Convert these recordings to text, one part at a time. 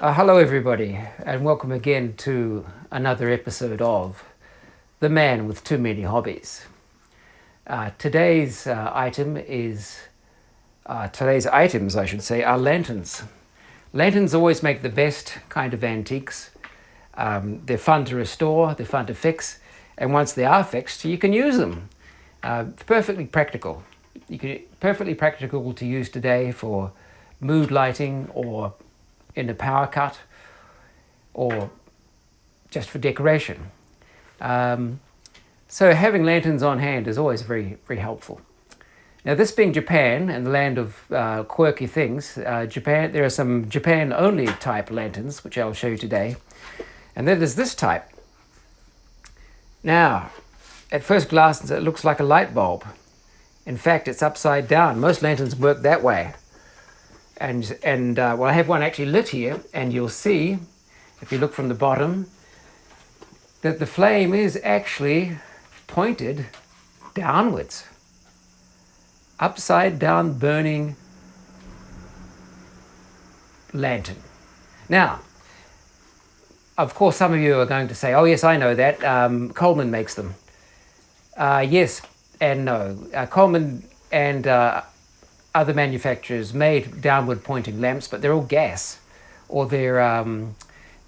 Hello, everybody, and welcome again to another episode of The Man with Too Many Hobbies. Today's items, I should say, are lanterns. Lanterns always make the best kind of antiques. They're fun to restore, they're fun to fix, and once they are fixed, you can use them. Perfectly practical. Perfectly practical to use today for mood lighting or in a power cut or just for decoration. So having lanterns on hand is always very, very helpful. Now, this being Japan and the land of quirky things, there are some Japan-only type lanterns, which I'll show you today. And then there's this type. Now, at first glance, it looks like a light bulb. In fact, it's upside down. Most lanterns work that way. And I have one actually lit here, and you'll see, if you look from the bottom, that the flame is actually pointed downwards. Upside down burning lantern. Now, of course, some of you are going to say, oh yes, I know that, Coleman makes them. Yes and no. Coleman and other manufacturers made downward pointing lamps, but they're all gas, or they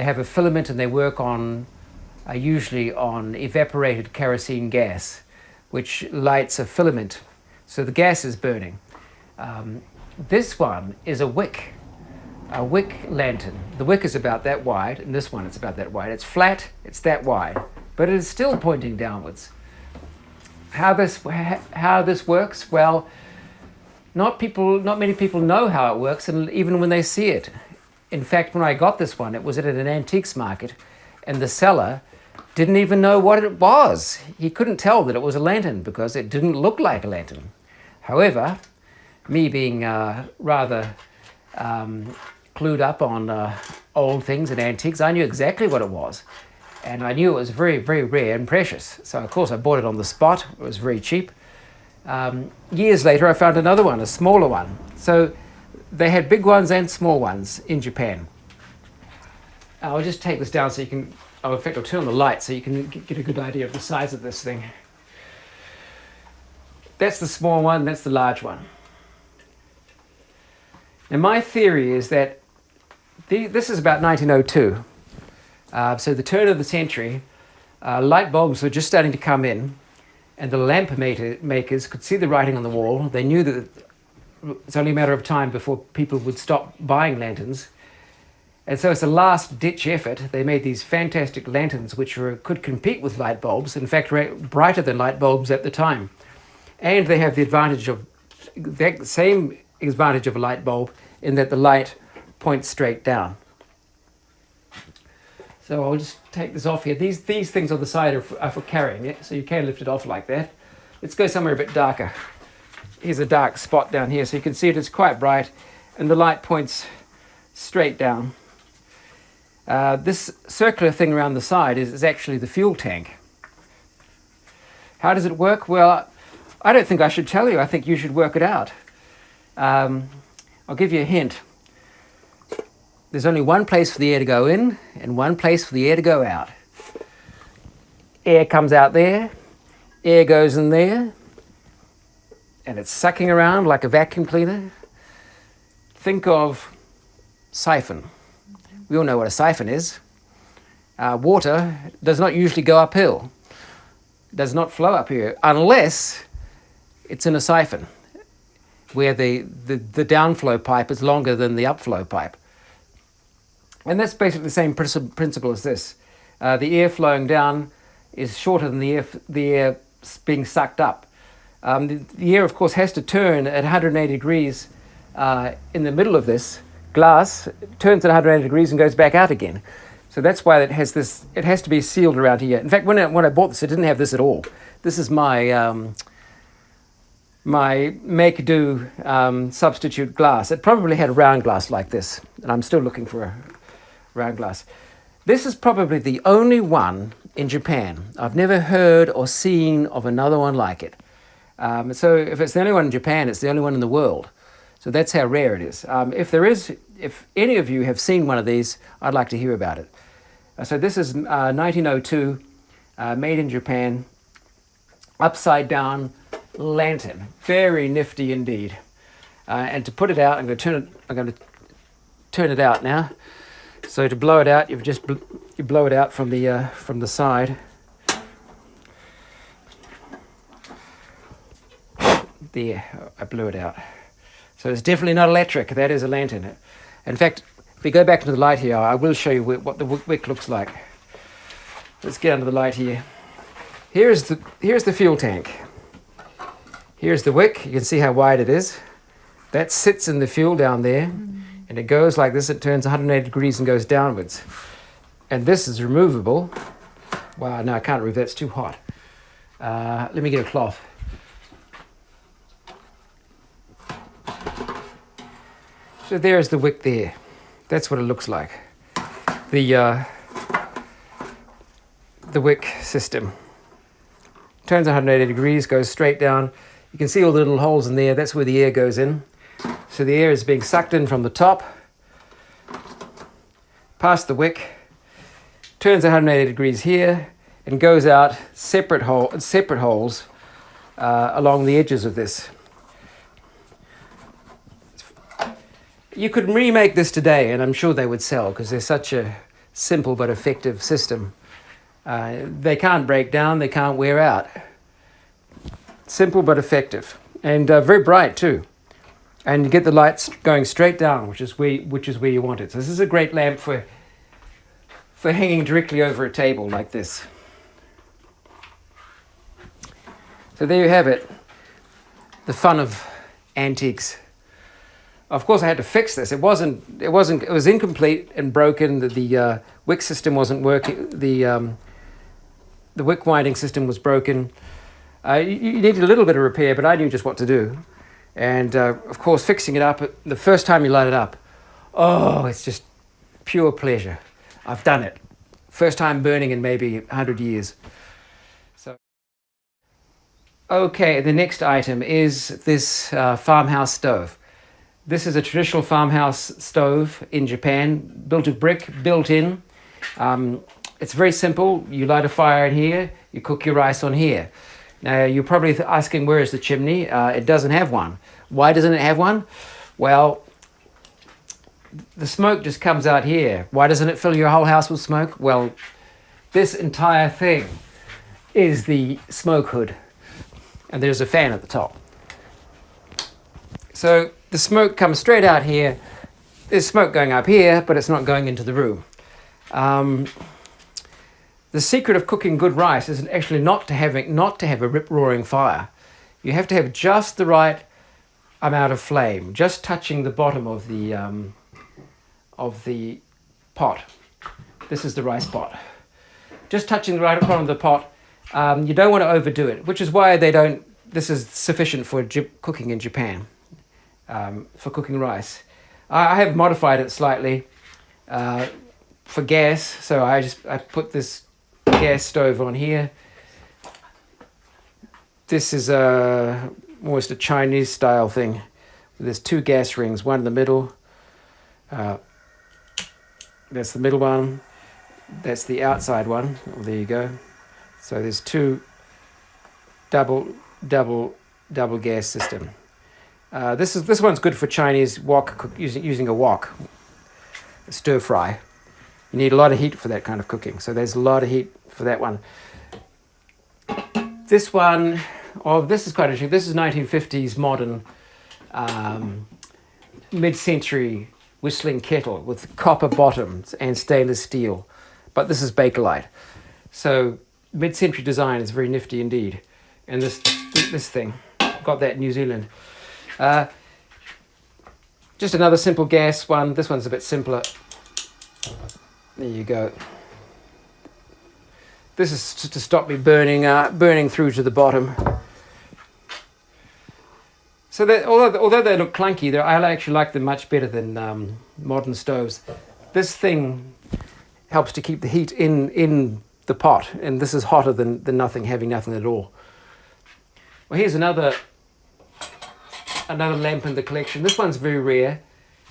have a filament and they work on usually on evaporated kerosene gas, which lights a filament, so the gas is burning. This one is a wick lantern. The wick is about that wide, and this one is about that wide. It's flat, it's that wide, but it is still pointing downwards. How this works? Well, not many people know how it works, and even when they see it. In fact, when I got this one, it was at an antiques market, and the seller didn't even know what it was. He couldn't tell that it was a lantern because it didn't look like a lantern. However, me being rather clued up on old things and antiques, I knew exactly what it was. And I knew it was very, very rare and precious. So, of course, I bought it on the spot. It was very cheap. Years later, I found another one, a smaller one. So they had big ones and small ones in Japan. I'll just take this down so you can, in fact, I'll turn on the light so you can get a good idea of the size of this thing. That's the small one, that's the large one. Now, my theory is that this is about 1902. So the turn of the century, light bulbs were just starting to come in, and the lamp makers could see the writing on the wall. They knew that it's only a matter of time before people would stop buying lanterns. And so it's a last-ditch effort. They made these fantastic lanterns which could compete with light bulbs, in fact, brighter than light bulbs at the time. And they have the same advantage of a light bulb in that the light points straight down. So I'll just take this off here. These things on the side are for carrying it, so you can lift it off like that. Let's go somewhere a bit darker. Here's a dark spot down here, so you can see it's quite bright, and the light points straight down. This circular thing around the side is actually the fuel tank. How does it work? Well, I don't think I should tell you. I think you should work it out. I'll give you a hint. There's only one place for the air to go in and one place for the air to go out. Air comes out there, air goes in there, and it's sucking around like a vacuum cleaner. Think of siphon. We all know what a siphon is. Water does not usually go uphill. It does not flow up here unless it's in a siphon where the downflow pipe is longer than the upflow pipe. And that's basically the same principle as this. The air flowing down is shorter than the air being sucked up. The air, of course, has to turn at 180 degrees in the middle of this glass. It turns at 180 degrees and goes back out again. So that's why it has this. It has to be sealed around here. In fact, when I bought this, it didn't have this at all. This is my my make-do substitute glass. It probably had a round glass like this, and I'm still looking for a round glass. This is probably the only one in Japan. I've never heard or seen of another one like it. So if it's the only one in Japan, it's the only one in the world. So that's how rare it is. If there is if any of you have seen one of these, I'd like to hear about it. So this is 1902, made in Japan, upside down lantern, very nifty indeed. And to put it out, I'm going to turn it out now. So to blow it out, you blow it out from the side. There, I blew it out. So it's definitely not electric. That is a lantern. In fact, if we go back into the light here, I will show you what the wick looks like. Let's get under the light here. Here's the fuel tank. Here's the wick. You can see how wide it is. That sits in the fuel down there, and it goes like this. It turns 180 degrees and goes downwards. And this is removable. Wow, no, I can't remove that. It's too hot. Let me get a cloth. So there's the wick there. That's what it looks like. The wick system. Turns 180 degrees, goes straight down. You can see all the little holes in there. That's where the air goes in. So the air is being sucked in from the top, past the wick, turns 180 degrees here, and goes out separate holes along the edges of this. You could remake this today, and I'm sure they would sell because they're such a simple but effective system. They can't break down, they can't wear out. Simple but effective, and very bright too. And you get the lights going straight down, which is where you want it. So this is a great lamp for hanging directly over a table like this. So there you have it, the fun of antiques. Of course, I had to fix this. It was incomplete and broken. The wick system wasn't working. The wick winding system was broken. You needed a little bit of repair, but I knew just what to do. And of course, fixing it up, the first time you light it up, oh, it's just pure pleasure. I've done it. First time burning in maybe 100 years. So, okay, the next item is this farmhouse stove. This is a traditional farmhouse stove in Japan, built of brick, built in. It's very simple. You light a fire in here, you cook your rice on here. Now, you're probably asking, where is the chimney? It doesn't have one. Why doesn't it have one? Well, the smoke just comes out here. Why doesn't it fill your whole house with smoke? Well, this entire thing is the smoke hood, and there's a fan at the top. So the smoke comes straight out here. There's smoke going up here, but it's not going into the room. The secret of cooking good rice is actually not to have a rip-roaring fire. You have to have just the right amount of flame, just touching the bottom of the pot. This is the rice pot. Just touching the right bottom of the pot. You don't want to overdo it, which is why this is sufficient for cooking in Japan, for cooking rice. I have modified it slightly for gas, so I put this gas stove on here. This is almost a Chinese style thing. There's two gas rings, one in the middle. That's the middle one. That's the outside one. Oh, there you go. So there's two double gas system. This one's good for Chinese wok, using a wok, a stir fry. You need a lot of heat for that kind of cooking. So there's a lot of heat for that one. This one, this is quite interesting. This is 1950s modern, mid-century whistling kettle with copper bottoms and stainless steel. But this is Bakelite. So mid-century design is very nifty indeed. And this thing, got that in New Zealand. Just another simple gas one. This one's a bit simpler. There you go. This is to stop me burning through to the bottom. So that, although they look clunky, I actually like them much better than modern stoves. This thing helps to keep the heat in the pot, and this is hotter than nothing, having nothing at all. Well, here's another lamp in the collection. This one's very rare.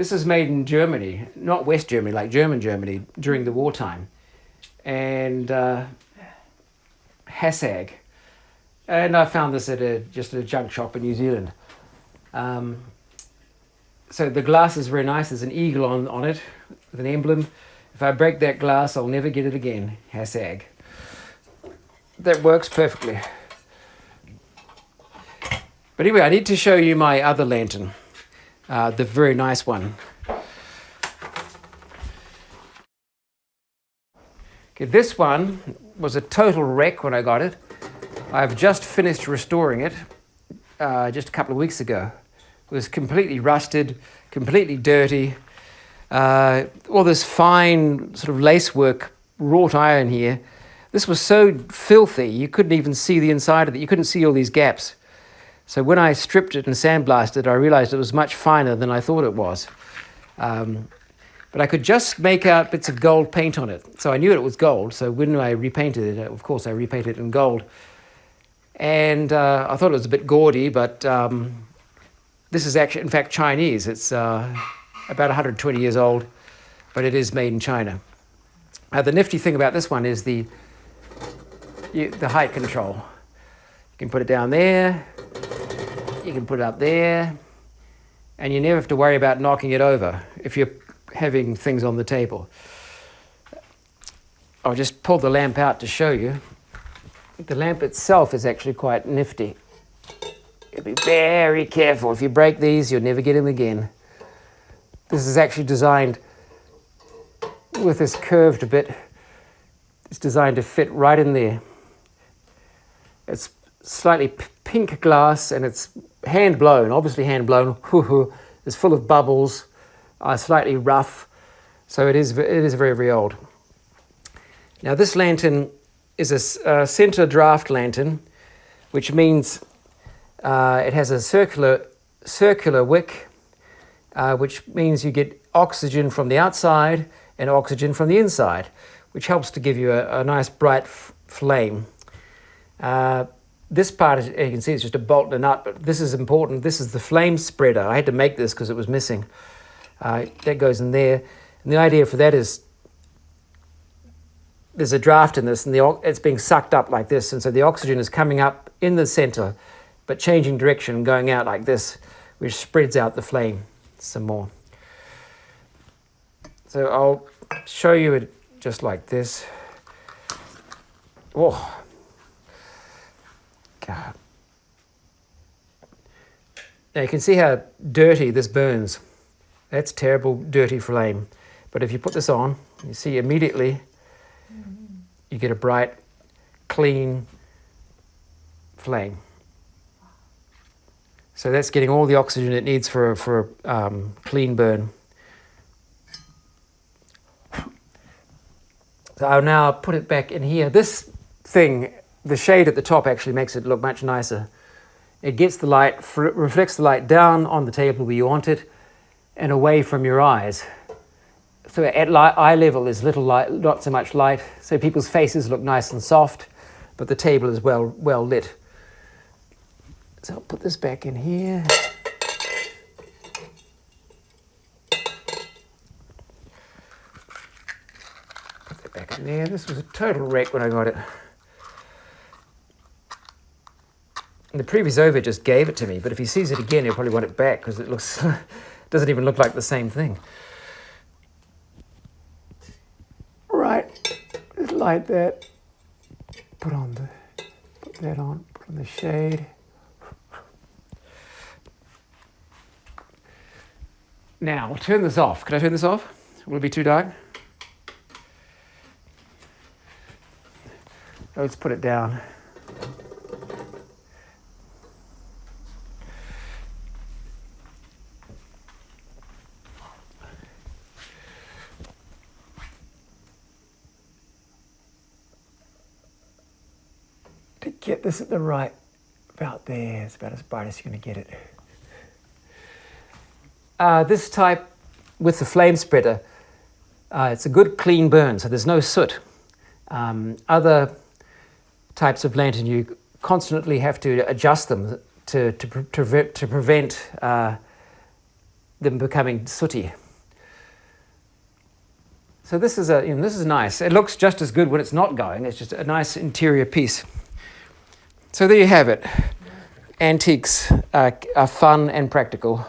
This is made in Germany, not West Germany, like German Germany during the wartime. And Hassag. And I found this at just a junk shop in New Zealand. So the glass is very nice. There's an eagle on it with an emblem. If I break that glass, I'll never get it again. Hassag. That works perfectly. But anyway, I need to show you my other lantern, the very nice one. Okay, this one was a total wreck when I got it. I've just finished restoring it just a couple of weeks ago. It was completely rusted, completely dirty. All this fine sort of lacework, wrought iron here. This was so filthy, you couldn't even see the inside of it. You couldn't see all these gaps. So when I stripped it and sandblasted it, I realized it was much finer than I thought it was. But I could just make out bits of gold paint on it. So I knew it was gold. So when I repainted it, of course, I repainted it in gold. And I thought it was a bit gaudy, but this is actually, in fact, Chinese. It's about 120 years old, but it is made in China. The nifty thing about this one is the height control. You can put it down there, you can put it up there, and you never have to worry about knocking it over if you're having things on the table. I'll just pull the lamp out to show you. The lamp itself is actually quite nifty. You'll be very careful. If you break these, you'll never get them again. This is actually designed with this curved bit. It's designed to fit right in there. It's slightly pink glass and it's hand blown, obviously hand blown. It's full of bubbles, slightly rough. So it is very, very old. Now this lantern is a center draft lantern, which means it has a circular wick, which means you get oxygen from the outside and oxygen from the inside, which helps to give you a nice bright flame. This part, as you can see, is just a bolt and a nut, but this is important. This is the flame spreader. I had to make this because it was missing. That goes in there. And the idea for that is there's a draft in this and it's being sucked up like this. And so the oxygen is coming up in the center, but changing direction, going out like this, which spreads out the flame some more. So I'll show you it just like this. Oh, God. Now you can see how dirty this burns. That's terrible, dirty flame. But if you put this on, you see immediately you get a bright, clean flame. So that's getting all the oxygen it needs for a clean burn. So I'll now put it back in here. This thing, the shade at the top actually makes it look much nicer. It gets the light, reflects the light down on the table where you want it and away from your eyes. So at eye level there's little light, not so much light, so people's faces look nice and soft, but the table is well lit. So I'll put this back in here. Put that back in there. This was a total wreck when I got it. And the previous owner just gave it to me, but if he sees it again, he'll probably want it back because it looks doesn't even look like the same thing. Right, just light that. Put that on. Put on the shade. Now, I'll turn this off. Can I turn this off? Will it be too dark? Let's put it down. To get this at the right, about there, it's about as bright as you're going to get it. This type with the flame spreader, it's a good clean burn, so there's no soot. Other types of lantern, you constantly have to adjust them to prevent them becoming sooty. So this is this is nice. It looks just as good when it's not going. It's just a nice interior piece. So there you have it. Antiques are fun and practical.